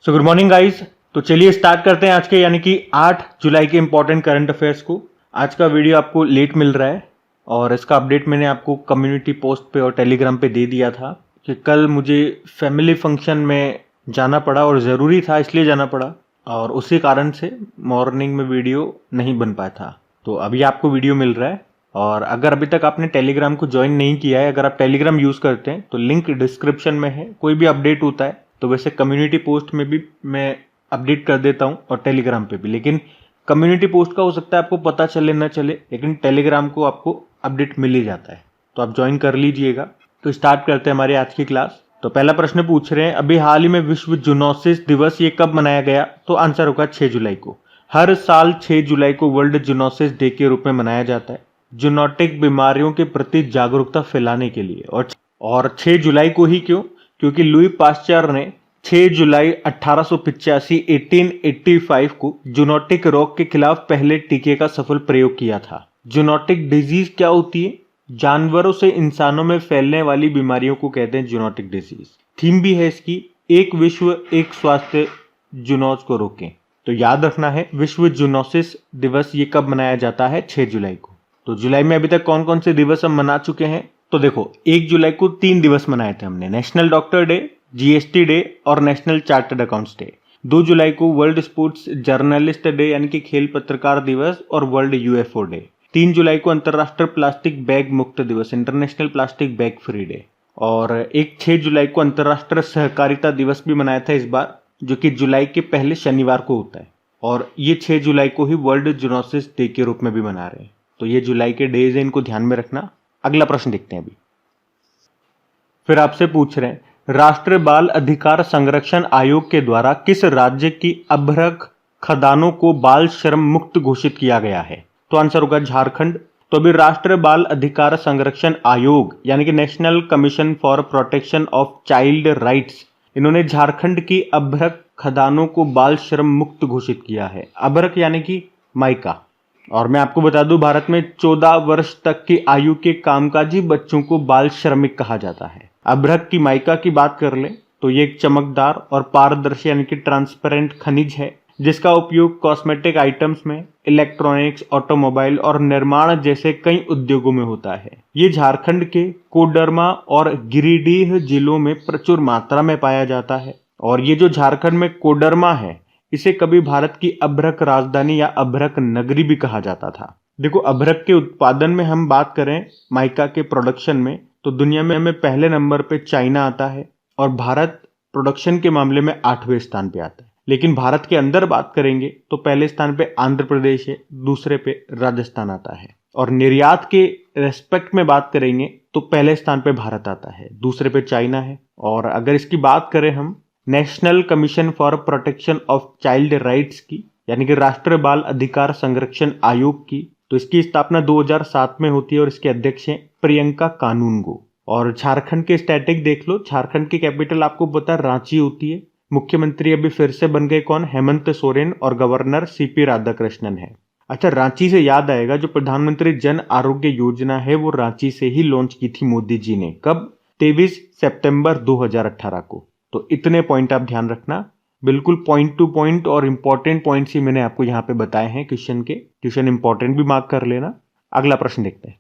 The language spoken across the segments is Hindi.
So good morning guys. तो चलिए स्टार्ट करते हैं आज के यानी कि 8 जुलाई के इंपॉर्टेंट करंट अफेयर्स को। आज का वीडियो आपको लेट मिल रहा है और इसका अपडेट मैंने आपको कम्युनिटी पोस्ट पे और टेलीग्राम पे दे दिया था कि कल मुझे फैमिली फंक्शन में जाना पड़ा और ज़रूरी था इसलिए जाना पड़ा और उसी कारण से मॉर्निंग में वीडियो नहीं बन पाया था। तो अभी आपको वीडियो मिल रहा है और अगर अभी तक आपने टेलीग्राम को ज्वाइन नहीं किया है, अगर आप टेलीग्राम यूज़ करते हैं तो लिंक डिस्क्रिप्शन में है। कोई भी अपडेट होता है तो वैसे कम्युनिटी पोस्ट में भी मैं अपडेट कर देता हूं और टेलीग्राम पे भी, लेकिन कम्युनिटी पोस्ट का हो सकता है आपको पता चले ना चले, लेकिन टेलीग्राम को आपको अपडेट मिल ही जाता है, तो आप ज्वाइन कर लीजिएगा। तो स्टार्ट करते हैं हमारी आज की क्लास। तो पहला प्रश्न पूछ रहे हैं, अभी हाल ही में विश्व जूनोसिस दिवस ये कब मनाया गया? तो आंसर होगा 6 जुलाई को। हर साल 6 जुलाई को वर्ल्ड जूनोसिस डे के रूप में मनाया जाता है, जूनोटिक बीमारियों के प्रति जागरूकता फैलाने के लिए। और 6 जुलाई को ही क्यों? क्योंकि लुई पास्चर ने 6 जुलाई 1885 को जूनोटिक रोग के खिलाफ पहले टीके का सफल प्रयोग किया था। जूनोटिक डिजीज क्या होती है? जानवरों से इंसानों में फैलने वाली बीमारियों को कहते हैं जूनोटिक डिजीज। थीम भी है इसकी, एक विश्व एक स्वास्थ्य, जूनोस को रोकें। तो याद रखना है विश्व जूनोसिस दिवस ये कब मनाया जाता है? 6 जुलाई को। तो जुलाई में अभी तक कौन कौन से दिवस हम मना चुके हैं? तो देखो, 1 जुलाई को 3 दिवस मनाए थे हमने, national doctor day, GST day और नेशनल चार्टर्ड अकाउंट्स डे। 2 जुलाई को वर्ल्ड स्पोर्ट्स जर्नलिस्ट डे यानी कि खेल पत्रकार दिवस और वर्ल्ड यूएफओ डे। 3 जुलाई को अंतर्राष्ट्रीय प्लास्टिक बैग मुक्त दिवस, international plastic bag free day. और एक 6 जुलाई को अंतर्राष्ट्रीय सहकारिता दिवस भी मनाया था इस बार, जो कि जुलाई के पहले शनिवार को होता है, और ये 6 जुलाई को ही वर्ल्ड जूनोसिस डे के रूप में भी मना रहे हैं। तो ये जुलाई के डेज है, इनको ध्यान में रखना। अगला प्रश्न देखते हैं अभी। फिर आपसे पूछ रहे हैं, राष्ट्रीय बाल अधिकार संरक्षण आयोग के द्वारा किस राज्य की अभ्रक खदानों को बाल श्रम मुक्त घोषित किया गया है? तो आंसर होगा झारखंड। तो अभी राष्ट्रीय बाल अधिकार संरक्षण आयोग यानी कि national commission for protection of child rights, इन्होंने झारखंड की अभ्रक खदानों को बाल श्रम मुक्त घोषित किया है। अभ्रक यानी कि माइका। और मैं आपको बता दूं, भारत में 14 वर्ष तक की आयु के कामकाजी बच्चों को बाल श्रमिक कहा जाता है। अभ्रक की माइका की बात कर लें तो ये एक चमकदार और पारदर्शी यानी कि ट्रांसपेरेंट खनिज है, जिसका उपयोग कॉस्मेटिक आइटम्स में, इलेक्ट्रॉनिक्स, ऑटोमोबाइल और निर्माण जैसे कई उद्योगों में होता है। ये झारखंड के कोडरमा और गिरिडीह जिलों में प्रचुर मात्रा में पाया जाता है। और ये जो झारखंड में कोडरमा है, इसे कभी भारत की अभ्रक राजधानी या अभ्रक नगरी भी कहा जाता था। देखो, अभ्रक के उत्पादन में हम बात करें माइका के प्रोडक्शन में, तो दुनिया में हमें पहले नंबर पे चाइना आता है और भारत प्रोडक्शन के मामले में 8वें स्थान पे आता है। लेकिन भारत के अंदर बात करेंगे तो पहले स्थान पे आंध्र प्रदेश है, दूसरे पे राजस्थान आता है। और निर्यात के रेस्पेक्ट में बात करेंगे तो पहले स्थान पे भारत आता है, दूसरे पे चाइना है। और अगर इसकी बात करें हम national commission for protection of child rights की, यानी कि राष्ट्रीय बाल अधिकार संरक्षण आयोग की, तो इसकी स्थापना 2007 में होती है और इसके अध्यक्ष हैं प्रियंका कानूनगो। और झारखंड के स्टैटिक देख लो, झारखंड की कैपिटल आपको पता है रांची होती है। मुख्यमंत्री अभी फिर से बन गए कौन? हेमंत सोरेन। और गवर्नर सीपी राधाकृष्णन है। अच्छा, रांची से याद आएगा, जो प्रधानमंत्री जन आरोग्य योजना है वो रांची से ही लॉन्च की थी मोदी जी ने। कब? 23 सितंबर 2018 को। तो इतने पॉइंट आप ध्यान रखना, बिल्कुल पॉइंट टू पॉइंट और इंपॉर्टेंट पॉइंट्स ही मैंने आपको यहाँ पे बताए हैं क्वेश्चन के। क्वेश्चन इंपॉर्टेंट भी मार्क कर लेना। अगला प्रश्न देखते हैं।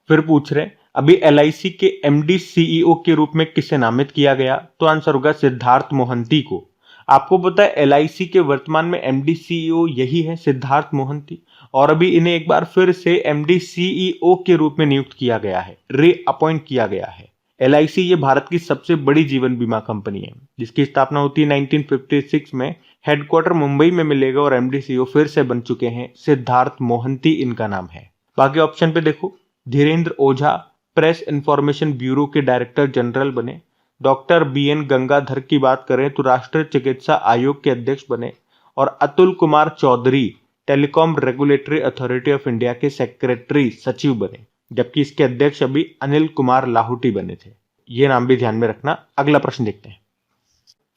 फिर पूछ रहे हैं, अभी एलआईसी के एमडी सीईओ के रूप में किसे नामित किया गया? तो आंसर होगा सिद्धार्थ मोहंती को। आपको पता है एलआईसी के वर्तमान में एमडी सीईओ यही है, सिद्धार्थ मोहंती। और अभी इन्हें एक बार फिर से एमडी सीईओ के रूप में नियुक्त किया गया है, रीअपॉइंट किया गया है। एलआईसी ये भारत की सबसे बड़ी जीवन बीमा कंपनी है, जिसकी स्थापना होती है 1956 में। हेडक्वार्टर मुंबई में मिलेगा और एमडी सीईओ फिर से बन चुके हैं, सिद्धार्थ मोहंती इनका नाम है। बाकी ऑप्शन पे देखो, Dhirendra Ojha press information bureau के डायरेक्टर जनरल बने। डॉक्टर बीएन गंगाधर की बात करें तो राष्ट्रीय चिकित्सा आयोग के अध्यक्ष बने। और Atul Kumar Chaudhary Telecom Regulatory Authority of India के सेक्रेटरी सचिव बने, जबकि इसके अध्यक्ष अभी अनिल कुमार लाहौटी बने थे। ये नाम भी ध्यान में रखना। अगला प्रश्न देखते हैं।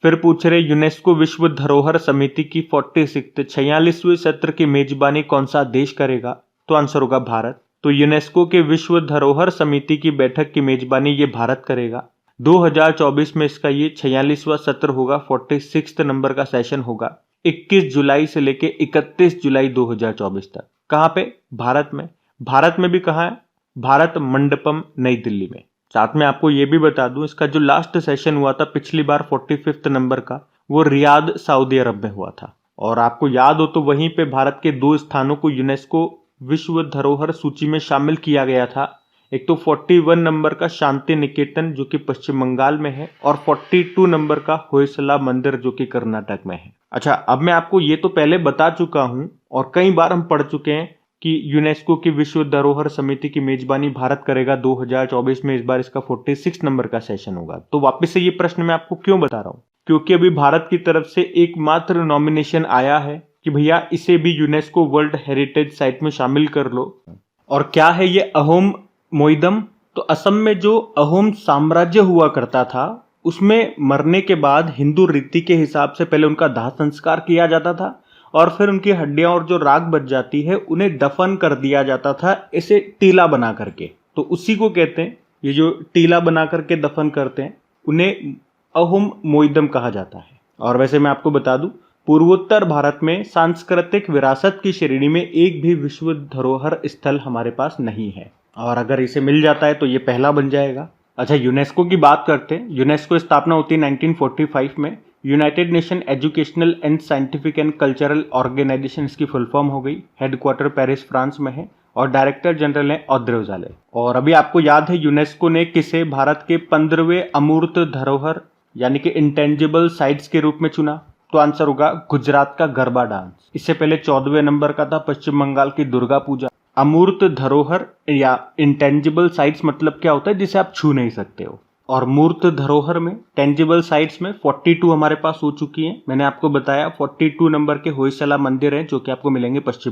फिर पूछ रहे, यूनेस्को विश्व धरोहर समिति की 46वें सत्र की मेजबानी कौन सा देश करेगा? तो आंसर होगा भारत। तो यूनेस्को के विश्व धरोहर समिति की बैठक की मेजबानी ये भारत करेगा। 2024 में इसका ये 46वां सत्र होगा, 46 नंबर का सेशन होगा, 21 जुलाई से लेके 31 जुलाई 2024 तक। कहाँ पे? भारत में। भारत में भी कहाँ है? भारत मंडपम, नई दिल्ली में। साथ में आपको ये भी बता दूं, इसका जो लास्ट सेशन हुआ था पिछली बार 45 नंबर का, वो रियाद, सऊदी अरब में हुआ था। और आपको याद हो तो वहीं पे भारत के 2 स्थानों को यूनेस्को विश्व धरोहर सूची में शामिल किया गया था। एक तो 41 नंबर का शांति निकेतन जो कि पश्चिम बंगाल में है, और 42 नंबर का होयसला मंदिर जो कि कर्नाटक में है। अच्छा, अब मैं आपको ये तो पहले बता चुका हूं और कई बार हम पढ़ चुके हैं कि यूनेस्को की विश्व धरोहर समिति की मेजबानी भारत करेगा 2024 में। इस बार इसका 46 नंबर का सेशन होगा। तो वापस से ये प्रश्न मैं आपको क्यों बता रहा हूँ? क्योंकि अभी भारत की तरफ से एकमात्र नॉमिनेशन आया है कि भैया इसे भी यूनेस्को वर्ल्ड हेरिटेज साइट में शामिल कर लो। और क्या है ये अहोम मोइदम? तो असम में जो अहोम साम्राज्य हुआ करता था, उसमें मरने के बाद हिंदू रीति के हिसाब से पहले उनका दाह संस्कार किया जाता था और फिर उनकी हड्डियां और जो राख बच जाती है उन्हें दफन कर दिया जाता था, इसे टीला बना करके। तो उसी को कहते हैं, ये जो टीला बना करके दफन करते हैं उन्हें अहोम मोइदम कहा जाता है। और वैसे मैं आपको बता दूं, पूर्वोत्तर भारत में सांस्कृतिक विरासत की श्रेणी में एक भी विश्व धरोहर स्थल हमारे पास नहीं है, और अगर इसे मिल जाता है तो ये पहला बन जाएगा। अच्छा, यूनेस्को की बात करते हैं। यूनेस्को की स्थापना होती है 1945 में। United Nation Educational and Scientific and Cultural Organization इसकी फुल फॉर्म हो गई। हेडक्वार्टर पेरिस, फ्रांस में है और डायरेक्टर जनरल है ऑड्रे अज़ौले। और अभी आपको याद है यूनेस्को ने किसे भारत के 15वें अमूर्त धरोहर यानी कि इंटेंजिबल साइट्स के रूप में चुना? तो आंसर होगा गुजरात का गरबा डांस। इससे पहले 14वें नंबर का था पश्चिम बंगाल की दुर्गा पूजा। अमूर्त धरोहर या इंटेंजिबल साइट्स मतलब क्या होता है? जिसे आप छू नहीं सकते हो। और मूर्त धरोहर में, टेंजिबल साइट्स में 42 हमारे पास हो चुकी हैं। मैंने आपको बताया 42 नंबर के होयसला मंदिर हैं जो कि आपको मिलेंगे पश्चिम।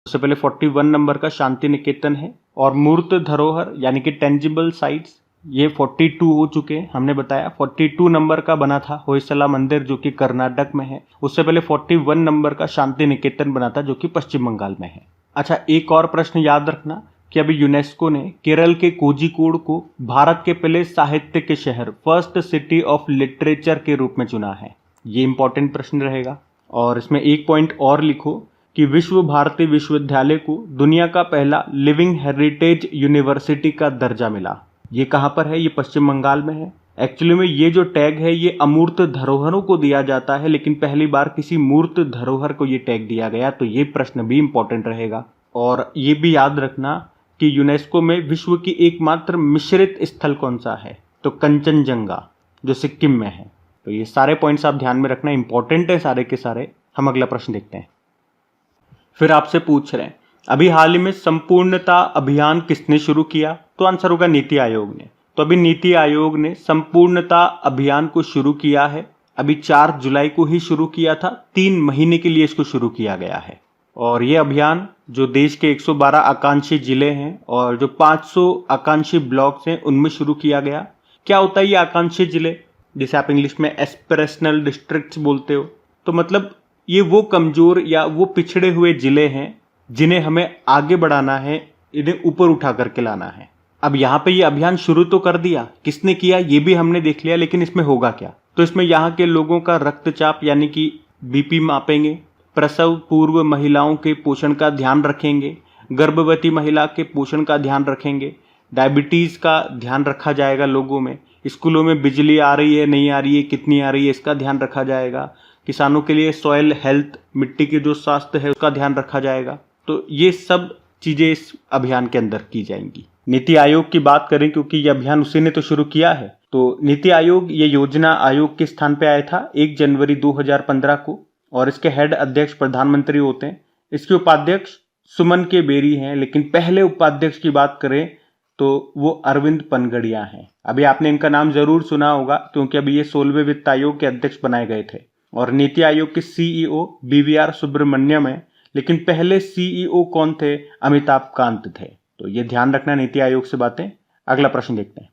उससे पहले 41 नंबर का शांति निकेतन है। और मूर्त धरोहर यानी कि टेंजिबल साइट्स ये 42 हो चुके हैं। हमने बताया 42 नंबर का बना था होयसला मंदिर जो कि कर्नाटक में है। उससे पहले 41 नंबर का शांति निकेतन बना था जो कि पश्चिम बंगाल में है। अच्छा, एक और प्रश्न याद रखना कि अभी यूनेस्को ने केरल के कोझिकोड को भारत के पहले साहित्य के शहर, फर्स्ट सिटी ऑफ लिटरेचर के रूप में चुना है। ये इंपॉर्टेंट प्रश्न रहेगा। और इसमें एक पॉइंट और लिखो कि विश्व भारती विश्वविद्यालय को दुनिया का पहला लिविंग हेरिटेज यूनिवर्सिटी का दर्जा मिला। ये कहाँ पर है? ये पश्चिम बंगाल में है। एक्चुअली में ये जो टैग है ये अमूर्त धरोहरों को दिया जाता है, लेकिन पहली बार किसी मूर्त धरोहर को ये टैग दिया गया। तो ये प्रश्न भी इंपॉर्टेंट रहेगा। और ये भी याद रखना कि यूनेस्को में विश्व की एकमात्र मिश्रित स्थल कौन सा है? तो कंचनजंगा जो सिक्किम में है। तो ये सारे पॉइंट्स आप ध्यान में रखना, इंपॉर्टेंट है सारे के सारे। हम अगला प्रश्न देखते हैं। फिर आपसे पूछ रहे हैं अभी हाल ही में संपूर्णता अभियान किसने शुरू किया? तो आंसर होगा नीति आयोग ने। तो अभी नीति आयोग ने संपूर्णता अभियान को शुरू किया है। अभी 4 जुलाई को ही शुरू किया था। 3 महीने के लिए इसको शुरू किया गया है। और ये अभियान जो देश के 112 आकांक्षी जिले हैं और जो 500 आकांक्षी ब्लॉक्स हैं उनमें शुरू किया गया। क्या होता है ये आकांक्षी जिले? जिसे आप इंग्लिश में एस्पिरेशनल डिस्ट्रिक्ट्स बोलते हो। तो मतलब ये वो कमजोर या वो पिछड़े हुए जिले हैं जिन्हें हमें आगे बढ़ाना है, इन्हें ऊपर उठा करके लाना है। अब यहाँ पे ये अभियान शुरू तो कर दिया, किसने किया ये भी हमने देख लिया, लेकिन इसमें होगा क्या? तो इसमें यहाँ के लोगों का रक्तचाप यानी कि बीपी मापेंगे, प्रसव पूर्व महिलाओं के पोषण का ध्यान रखेंगे, गर्भवती महिला के पोषण का ध्यान रखेंगे, डायबिटीज़ का ध्यान रखा जाएगा लोगों में, स्कूलों में बिजली आ रही है नहीं आ रही है, कितनी आ रही है इसका ध्यान रखा जाएगा, किसानों के लिए सॉइल हेल्थ, मिट्टी की जो स्वास्थ्य है उसका ध्यान रखा जाएगा। तो ये सब चीज़ें इस अभियान के अंदर की जाएंगी। नीति आयोग की बात करें, क्योंकि ये अभियान उसी ने तो शुरू किया है, तो नीति आयोग ये योजना आयोग के स्थान पे आया था 1 जनवरी 2015 को। और इसके हेड अध्यक्ष प्रधानमंत्री होते हैं। इसके उपाध्यक्ष सुमन के बेरी हैं, लेकिन पहले उपाध्यक्ष की बात करें तो वो अरविंद पनगड़िया हैं। अभी आपने इनका नाम जरूर सुना होगा क्योंकि अभी ये 16वें वित्त आयोग के अध्यक्ष बनाए गए थे। और नीति आयोग के सीईओ BVR सुब्रमण्यम है, लेकिन पहले सीईओ कौन थे? अमिताभ कांत थे। तो ये ध्यान रखना नीति आयोग से बातें। अगला प्रश्न देखते हैं।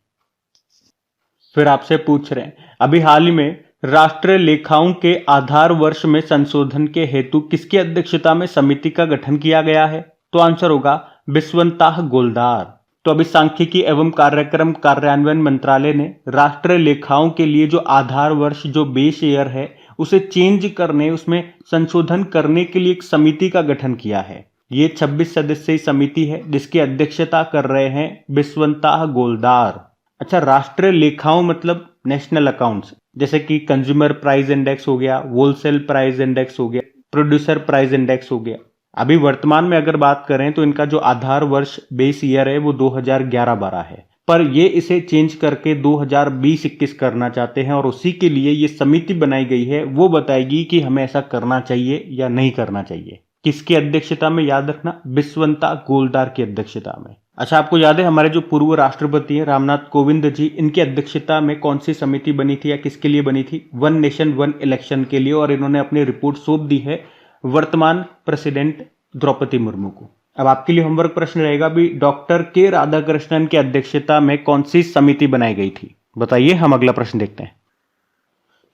फिर आपसे पूछ रहे हैं अभी हाल ही में राष्ट्रीय लेखाओं के आधार वर्ष में संशोधन के हेतु किसकी अध्यक्षता में समिति का गठन किया गया है? तो आंसर होगा बिस्वंताह गोलदार। तो तो अभी सांख्यिकी एवं कार्यक्रम कार्यान्वयन मंत्रालय ने राष्ट्रीय लेखाओं के लिए जो आधार वर्ष जो बेस ईयर है उसे चेंज करने, उसमें संशोधन करने के लिए एक समिति का गठन किया है। ये 26 सदस्यीय समिति है जिसकी अध्यक्षता कर रहे हैं बिस्वंता गोलदार। अच्छा, राष्ट्रीय लेखाओं मतलब नेशनल अकाउंट्स, जैसे कि कंज्यूमर प्राइस इंडेक्स हो गया, होलसेल प्राइस इंडेक्स हो गया, प्रोड्यूसर प्राइस इंडेक्स हो गया। अभी वर्तमान में अगर बात करें तो इनका जो आधार वर्ष बेस ईयर है वो 2011-12 है, पर ये इसे चेंज करके 2020-21 करना चाहते हैं और उसी के लिए ये समिति बनाई गई है। वो बताएगी कि हमें ऐसा करना चाहिए या नहीं करना चाहिए। किसकी अध्यक्षता में, याद रखना, बिस्वंता गोलदार की अध्यक्षता में। अच्छा, आपको याद है हमारे जो पूर्व राष्ट्रपति हैं रामनाथ कोविंद जी, इनकी अध्यक्षता में कौन सी समिति बनी थी या किसके लिए बनी थी? वन नेशन वन इलेक्शन के लिए, और इन्होंने अपनी रिपोर्ट सौंप दी है वर्तमान प्रेसिडेंट द्रौपदी मुर्मू को। अब आपके लिए होमवर्क प्रश्न रहेगा भी, डॉक्टर के राधाकृष्णन की अध्यक्षता में कौन सी समिति बनाई गई थी? बताइए। हम अगला प्रश्न देखते हैं।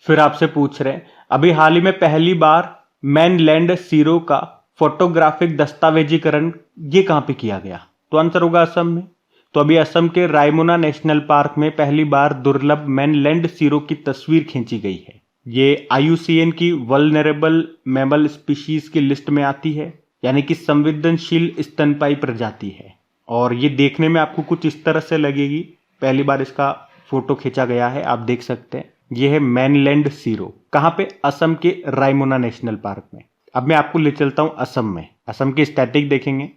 फिर आपसे पूछ रहे हैं, अभी हाल ही में पहली बार मैनलैंड सीरो का फोटोग्राफिक दस्तावेजीकरण ये कहां पे किया गया? तो आंसर होगा असम में। तो अभी असम के रायमोना नेशनल पार्क में पहली बार दुर्लभ मैनलैंड सीरो की तस्वीर खींची गई है। ये IUCN की वल्नरेबल मैमल स्पीशीज की लिस्ट में आती है, यानी कि संवेदनशील स्तनपायी प्रजाति है। और ये देखने में आपको कुछ इस तरह से लगेगी। पहली बार इसका फोटो खींचा गया है, आप देख सकते हैं। यह है मैनलैंड सीरो। कहां पे? असम के रायमोना नेशनल पार्क में। अब मैं आपको ले चलता हूं असम में। असम की स्टैटिक देखेंगे।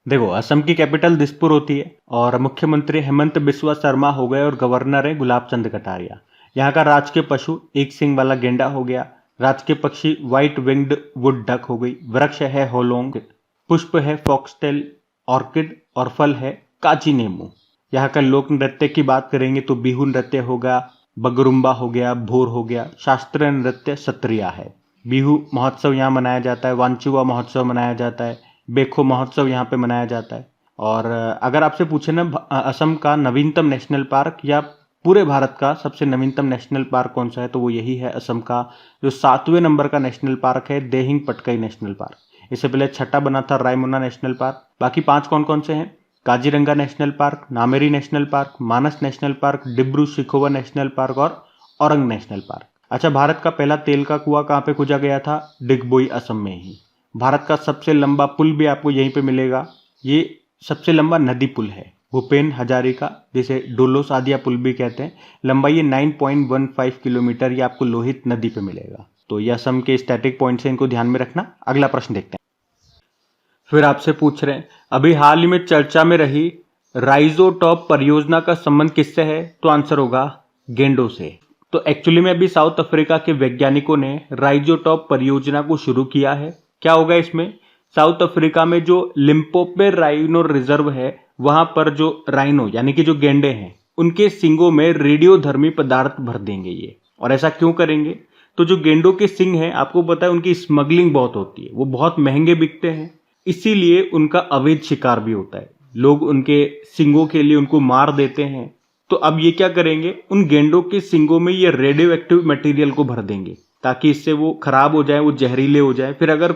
देखो, असम की कैपिटल दिसपुर होती है और मुख्यमंत्री हेमंत बिस्वा शर्मा हो गए और गवर्नर है गुलाब चंद कटारिया। यहाँ का राजकीय पशु एक सिंग वाला गेंडा हो गया। राजकीय पक्षी व्हाइट विंग्ड वुड डक हो गई। वृक्ष है होलोंग। पुष्प है फॉक्सटेल ऑर्किड और फल है काची नींबू। यहाँ का लोक नृत्य की बात करेंगे तो बिहू नृत्य होगा, बगरुम्बा हो गया, भोर हो गया। शास्त्रीय नृत्य सत्रिया है। बिहू महोत्सव यहाँ मनाया जाता है। वांचुआ महोत्सव मनाया जाता है। बेखो महोत्सव यहाँ पे मनाया जाता है। और अगर आपसे पूछे ना असम का नवीनतम नेशनल पार्क या पूरे भारत का सबसे नवीनतम नेशनल पार्क कौन सा है, तो वो यही है असम का जो 7वें नंबर का नेशनल पार्क है, देहिंग पटकाई नेशनल पार्क। इससे पहले छठा बना था रायमोना नेशनल पार्क। बाकी 5 कौन कौन से हैं? Kaziranga national park, Nameri national park, Manas national park, Dibru Saikhowa national park और औरंग नेशनल पार्क। अच्छा, भारत का पहला तेल का कुआं कहाँ पे खोजा गया था? डिगबोई असम में ही। भारत का सबसे लंबा पुल भी आपको यहीं पे मिलेगा। ये सबसे लंबा नदी पुल है, भूपेन हजारिका, जिसे डोलो सादिया पुल भी कहते हैं। लंबाई ये 9.15 किलोमीटर, ये आपको लोहित नदी पे मिलेगा। तो ये असम के स्टैटिक पॉइंट्स हैं, इनको ध्यान में रखना। अगला प्रश्न देखते हैं। फिर आपसे पूछ रहे हैं, अभी हाल ही में चर्चा में रही राइजोटॉप परियोजना का संबंध किससे है? तो आंसर होगा गेंडों से। तो एक्चुअली में अभी साउथ अफ्रीका के वैज्ञानिकों ने राइजोटॉप परियोजना को शुरू किया है। क्या होगा इसमें? साउथ अफ्रीका में जो लिम्पोपे राइनो रिजर्व है, वहां पर जो राइनो यानी कि जो गेंडे हैं, उनके सींगों में रेडियोधर्मी पदार्थ भर देंगे ये। और ऐसा क्यों करेंगे? तो जो गेंडों के सींग हैं, आपको पता है उनकी स्मगलिंग बहुत होती है, वो बहुत महंगे बिकते हैं, इसीलिए उनका अवैध शिकार भी होता है। लोग उनके सींगों के लिए उनको मार देते हैं। तो अब ये क्या करेंगे, उन गेंडों के सींगों में ये रेडियो एक्टिव मटेरियल को भर देंगे ताकि इससे वो खराब हो जाए, वो जहरीले हो जाए। फिर अगर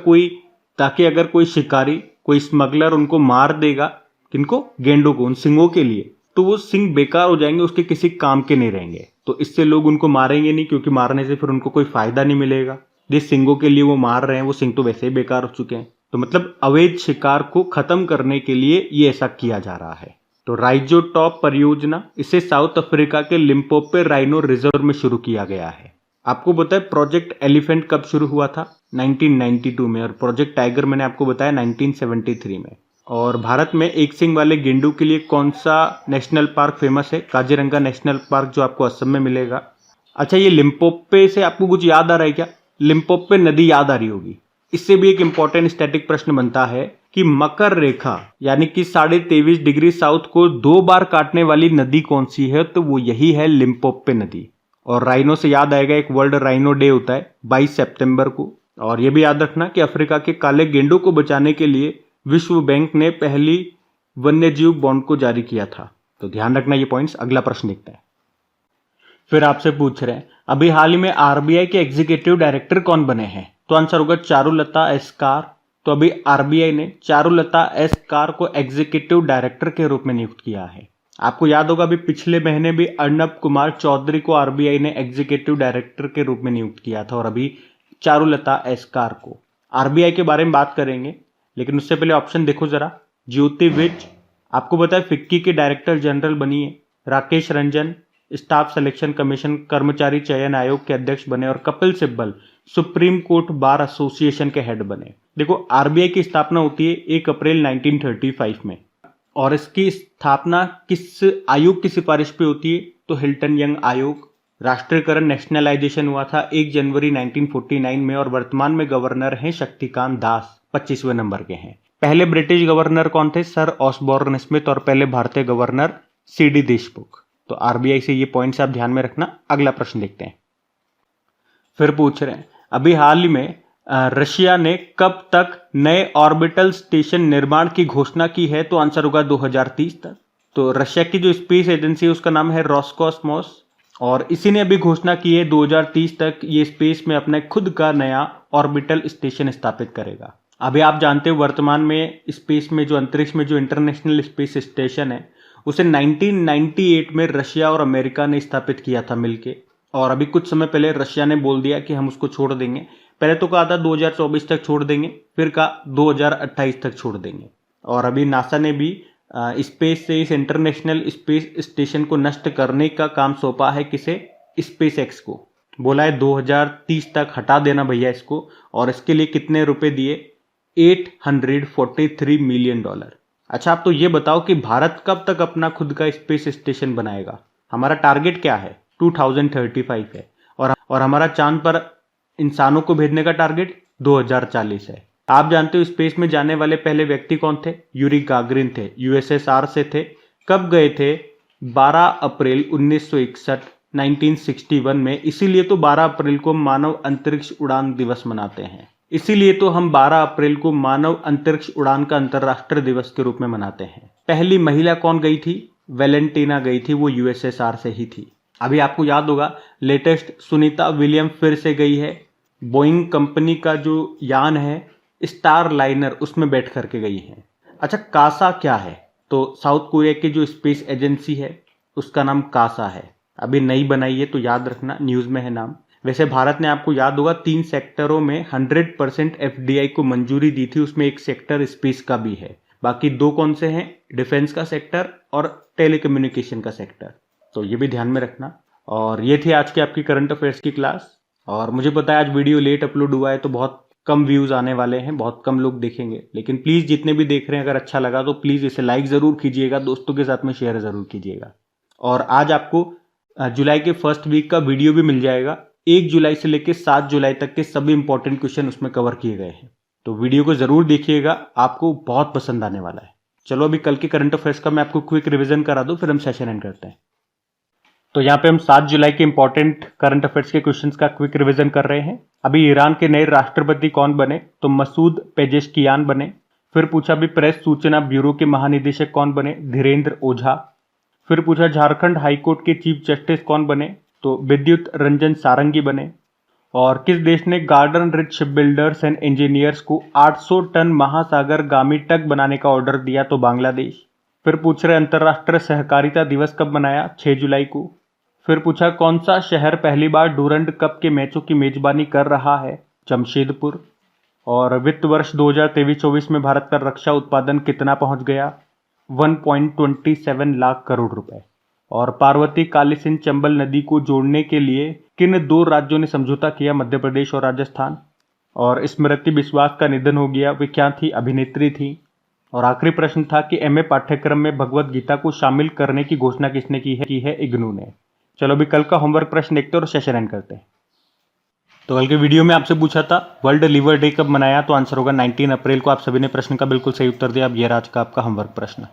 कोई शिकारी, कोई स्मगलर उनको मार देगा, किनको? गेंडों को, उन सिंगों के लिए, तो वो सिंग बेकार हो जाएंगे, उसके किसी काम के नहीं रहेंगे। तो इससे लोग उनको मारेंगे नहीं, क्योंकि मारने से फिर उनको कोई फायदा नहीं मिलेगा। जिस सिंगों के लिए वो मार रहे हैं वो सिंग तो वैसे ही बेकार हो चुके हैं। तो मतलब अवैध शिकार को खत्म करने के लिए ये ऐसा किया जा रहा है। तो राइजोटॉप परियोजना, इसे साउथ अफ्रीका के लिम्पोपे राइनो रिजर्व में शुरू किया गया है। आपको बताया प्रोजेक्ट एलिफेंट कब शुरू हुआ था? 1992 में। और प्रोजेक्ट टाइगर मैंने आपको बताया 1973 में। और भारत में एक सिंग वाले गेंडों के लिए कौन सा नेशनल पार्क फेमस है? काजीरंगा नेशनल पार्क, जो आपको असम में मिलेगा। अच्छा, ये लिम्पोपे से आपको कुछ याद आ रहा है क्या? लिम्पोपे नदी याद आ रही होगी। इससे भी एक इंपॉर्टेंट स्टैटिक प्रश्न बनता है कि मकर रेखा यानी कि 23.5 डिग्री साउथ को 2 बार काटने वाली नदी कौन सी है? तो वो यही है लिम्पोपे नदी। और राइनो से याद आएगा, एक वर्ल्ड राइनो डे होता है 22 सितंबर को। और ये भी याद रखना कि अफ्रीका के काले गेंडों को बचाने के लिए विश्व बैंक ने पहली वन्यजीव बॉन्ड को जारी किया था। तो ध्यान रखना ये पॉइंट्स। अगला प्रश्न देखते हैं। फिर आपसे पूछ रहे हैं, अभी हाल ही में RBI के एग्जीक्यूटिव डायरेक्टर कौन बने हैं? तो आंसर होगा चारुलता एस्कार, तो अभी आरबीआई ने चारुलता एस कार को एग्जीक्यूटिव डायरेक्टर के रूप में नियुक्त किया है। आपको याद होगा अभी पिछले महीने भी अर्नब कुमार चौधरी को आरबीआई ने एग्जीक्यूटिव डायरेक्टर के रूप में नियुक्त किया था, और अभी चारुलता एस कार को। आरबीआई के बारे में बात करेंगे, लेकिन उससे पहले ऑप्शन देखो जरा। ज्योति विज, आपको पता है फिक्की के डायरेक्टर जनरल बनी है। Rakesh Ranjan staff selection commission कर्मचारी चयन आयोग के अध्यक्ष बने, और Kapil Sibal supreme court bar association के हेड बने। देखो, आरबीआई की स्थापना होती है 1 अप्रैल 1935 में, और इसकी स्थापना किस आयोग की सिफारिश पे होती है? तो हिल्टन यंग आयोग। राष्ट्रीयकरण नेशनलाइजेशन हुआ था 1 जनवरी 1949 में, और वर्तमान में गवर्नर हैं शक्तिकांत दास, 25वें नंबर के हैं। पहले ब्रिटिश गवर्नर कौन थे? सर ऑसबॉर्न स्मिथ, और पहले भारतीय गवर्नर सीडी देशमुख। तो आरबीआई से ये पॉइंट्स आप ध्यान में रखना। अगला प्रश्न देखते हैं। फिर पूछ रहे हैं, अभी हाल ही में रशिया ने कब तक नए ऑर्बिटल स्टेशन निर्माण की घोषणा की है? तो आंसर होगा 2030 तक। तो रशिया की जो स्पेस एजेंसी है उसका नाम है रोसकॉस्मोस, और इसी ने अभी घोषणा की है 2030 तक ये स्पेस में अपने खुद का नया ऑर्बिटल स्टेशन स्थापित करेगा। अभी आप जानते हो वर्तमान में स्पेस में जो अंतरिक्ष में जो इंटरनेशनल स्पेस स्टेशन है उसे 1998 में रशिया और अमेरिका ने स्थापित किया था मिलके, और अभी कुछ समय पहले रशिया ने बोल दिया कि हम उसको छोड़ देंगे। पहले तो कहा था 2024 तक छोड़ देंगे, फिर कहा 2028 तक छोड़ देंगे, और अभी नासा ने भी स्पेस से इस इंटरनेशनल स्पेस स्टेशन को नष्ट करने का काम सौंपा है किसे? स्पेस एक्स को। बोला है 2030 तक हटा देना भैया इसको, और इसके लिए कितने रुपए दिए? $843 मिलियन। अच्छा, आप तो ये बताओ कि भारत कब तक अपना खुद का स्पेस स्टेशन बनाएगा? हमारा टारगेट क्या है? 2035 है, और हमारा चांद पर इंसानों को भेजने का टारगेट 2040 है। आप जानते हो स्पेस में जाने वाले पहले व्यक्ति कौन थे? यूरी गागरिन थे, यूएसएसआर से थे। कब गए थे? 12 अप्रैल 1961 1961 में। इसीलिए तो 12 अप्रैल को मानव अंतरिक्ष उड़ान दिवस मनाते हैं। इसीलिए तो हम 12 अप्रैल को मानव अंतरिक्ष उड़ान का अंतर्राष्ट्रीय दिवस के रूप में मनाते हैं। पहली महिला कौन गई थी? वेलेंटीना गई थी, वो यूएसएसआर से ही थी। अभी आपको याद होगा लेटेस्ट सुनीता विलियम फिर से गई है। बोइंग कंपनी का जो यान है स्टार लाइनर, उसमें बैठ करके गई है। अच्छा, कासा क्या है? तो साउथ कोरिया की जो स्पेस एजेंसी है उसका नाम कासा है। अभी नई बनाई है, तो याद रखना, न्यूज में है नाम। वैसे भारत ने, आपको याद होगा, 3 सेक्टरों में 100% एफडीआई को मंजूरी दी थी, उसमें एक सेक्टर स्पेस का भी है। बाकी 2 कौन से हैं? डिफेंस का सेक्टर और टेलीकम्युनिकेशन का सेक्टर। तो ये भी ध्यान में रखना। और ये थी आज की आपकी करंट अफेयर्स की क्लास। और मुझे पता है आज वीडियो लेट अपलोड हुआ है तो बहुत कम व्यूज आने वाले हैं, बहुत कम लोग देखेंगे, लेकिन प्लीज जितने भी देख रहे हैं अगर अच्छा लगा तो प्लीज इसे लाइक जरूर कीजिएगा, दोस्तों के साथ में शेयर जरूर कीजिएगा। और आज आपको जुलाई के फर्स्ट वीक का वीडियो भी मिल जाएगा। 1 जुलाई से लेकर 7 जुलाई तक के सभी इंपॉर्टेंट क्वेश्चन उसमें कवर किए गए हैं, तो वीडियो को जरूर देखिएगा, आपको बहुत पसंद आने वाला है। चलो अभी कल के करंट अफेयर्स का मैं आपको क्विक रिवीजन करा दूं, फिर हम सेशन एंड करते हैं। तो यहाँ पे हम 7 जुलाई के इंपॉर्टेंट करंट अफेयर्स के क्वेश्चंस का क्विक रिवीजन कर रहे हैं। अभी ईरान के नए राष्ट्रपति कौन बने? तो मसूद पेजेश्कियान बने। फिर पूछा अभी प्रेस सूचना ब्यूरो के महानिदेशक कौन बने? धीरेन्द्र ओझा। फिर पूछा झारखंड हाईकोर्ट के चीफ जस्टिस कौन बने? तो विद्युत रंजन सारंगी बने। और किस देश ने garden rich ship builders and engineers को 800 टन महासागर गामी टग बनाने का ऑर्डर दिया? तो बांग्लादेश। फिर पूछ रहे अंतर्राष्ट्रीय सहकारिता दिवस कब मनाया? 6 जुलाई को। फिर पूछा कौन सा शहर पहली बार डूरंड कप के मैचों की मेजबानी कर रहा है? जमशेदपुर। और वित्त वर्ष 2023-24 में भारत का रक्षा उत्पादन कितना पहुंच गया? 1.27 लाख करोड़ रुपए। और पार्वती काली सिंध चंबल नदी को जोड़ने के लिए किन 2 राज्यों ने समझौता किया? मध्य प्रदेश और राजस्थान। और स्मृति बिस्वास का निधन हो गया, वे क्या थी? अभिनेत्री थी। और आखिरी प्रश्न था कि एमए पाठ्यक्रम में भगवत गीता को शामिल करने की घोषणा किसने की है? इग्नू ने। चलो अभी कल का होमवर्क प्रश्न देखते हैं और सेशन एंड करते हैं। तो कल के वीडियो में आपसे पूछा था वर्ल्ड लिवर डे कब मनाया? तो आंसर होगा 19 अप्रैल को। आप सभी ने प्रश्न का बिल्कुल सही उत्तर दिया। अब यह आज का आपका होमवर्क प्रश्न।